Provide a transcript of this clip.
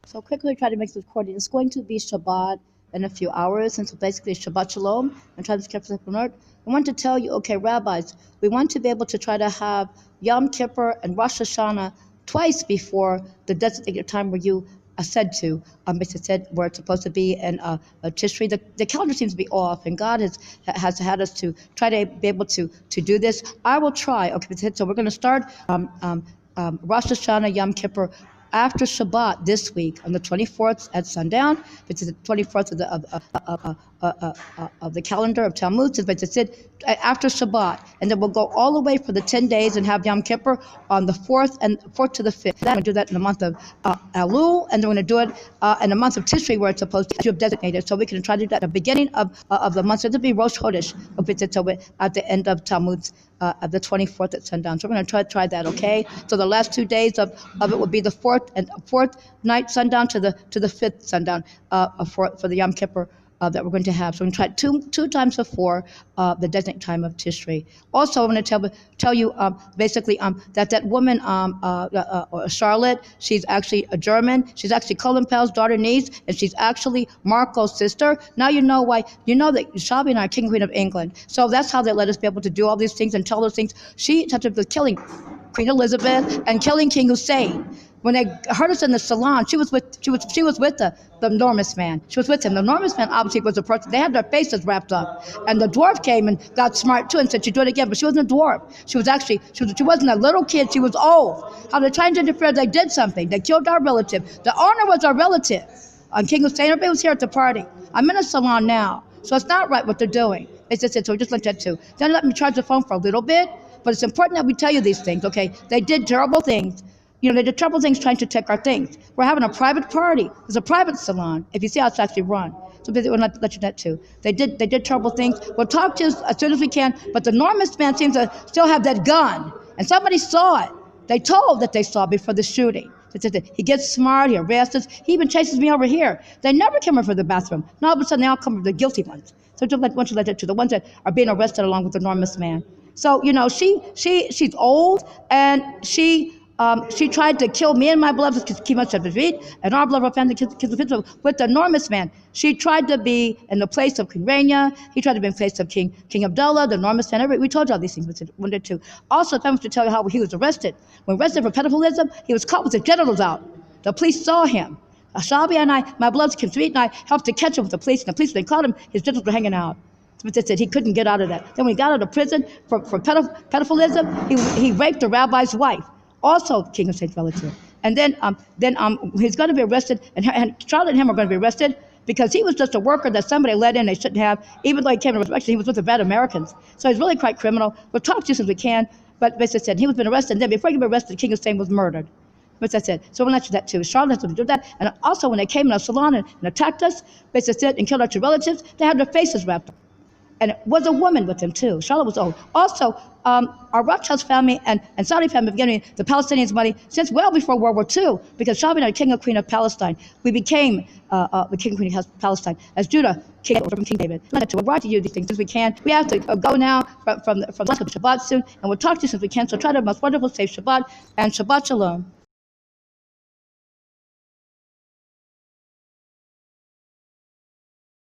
So quickly try to make this recording. It's going to be Shabbat in a few hours, and so basically Shabbat Shalom and try to skip the Nerd. I want to tell you, okay, rabbis, we want to be able to try to have Yom Kippur and Rosh Hashanah twice before the designated time where you are said to, basically said where it's supposed to be, and Tishri. The calendar seems to be off, and God has had us to try to be able to do this. I will try. Okay, so we're going to start Rosh Hashanah, Yom Kippur, after Shabbat this week on the 24th at sundown, which is the 24th of the calendar of TAMMUZ, but it's after Shabbat, and then we'll go all the way for the 10 days and have Yom Kippur on the 4th to the 5th. Then we'll do that in the month of Elul, and then we're going to do it in the month of Tishri, where it's supposed to be designated. So we can try to do that at the beginning of the month. So it'll be Rosh Chodesh, at the end of Tammuz. The 24th at sundown. So we're going to try that, okay? So the last 2 days of it will be the fourth night sundown to the fifth sundown for the Yom Kippur that we're going to have. So we're going to try two times before the designated time of Tishri. Also, I'm going to tell you basically that woman Charlotte, she's actually a German. She's actually Colin Powell's daughter niece, and she's actually Marco's sister. Now you know why. You know that Shelby and I are King and Queen of England. So that's how they let us be able to do all these things and tell those things. She touched up with killing Queen Elizabeth and killing King Hussein. When they heard us in the salon, she was with the enormous man. She was with him. The enormous man obviously was a person. They had their faces wrapped up, and the dwarf came and got smart too and said she'd do it again. But she wasn't a dwarf. She wasn't a little kid. She was old. How they tried to interfere? They did something. They killed our relative. The owner was our relative. On King Hussein, everybody was here at the party. I'm in a salon now, so it's not right what they're doing. It's just it. So we just looked at too. Then let me charge the phone for a little bit. But it's important that we tell you these things, okay? They did terrible things. They did terrible things trying to take our things. We're having a private party. There's a private salon. If you see how it's actually run. So we'll let you know that too. They did terrible things. We'll talk to you as soon as we can, but the enormous man seems to still have that gun. And somebody saw it. They told that they saw it before the shooting. He gets smart, he arrests us. He even chases me over here. They never come over for the bathroom. Now all of a sudden they all come over the guilty ones. So just want you to let that too. The ones that are being arrested along with the enormous man. So, she's old, and she tried to kill me and my beloved and our beloved family with the enormous man. She tried to be in the place of King Rania. He tried to be in the place of King Abdullah, the enormous man. We told you all these things. We did too. Also, I want to tell you how he was arrested. When arrested for pedophilism, he was caught with his genitals out. The police saw him. Shelby and I, my beloved Kim Sweet and I, helped to catch him with the police. And the police, when they caught him, his genitals were hanging out. But they said he couldn't get out of that. Then when he got out of prison for pedophilism, he raped the rabbi's wife, also King Hussein's relative. And then he's going to be arrested, and Charlotte and him are going to be arrested because he was just a worker that somebody let in they shouldn't have, even though he came in resurrection, he was with the bad Americans. So he's really quite criminal. We'll talk to you as we can, but basically said he was been arrested, and then before he could be arrested, King Hussein was murdered. But I said, so we'll let you that too. Charlotte has to do that. And also when they came in our salon and attacked us, basically said, and killed our two relatives, they had their faces wrapped up. And it was a woman with him too. Charlotte was old. Also, our Rothschild family and Saudi family began giving the Palestinians money since well before World War II, because Shelby and I, King and Queen of Palestine, we became the King and Queen of Palestine as Judah, from King David. We'll write to you these things as we can. We have to go now from Shabbat soon, and we'll talk to you as we can. So try to have a most wonderful, safe Shabbat, and Shabbat Shalom.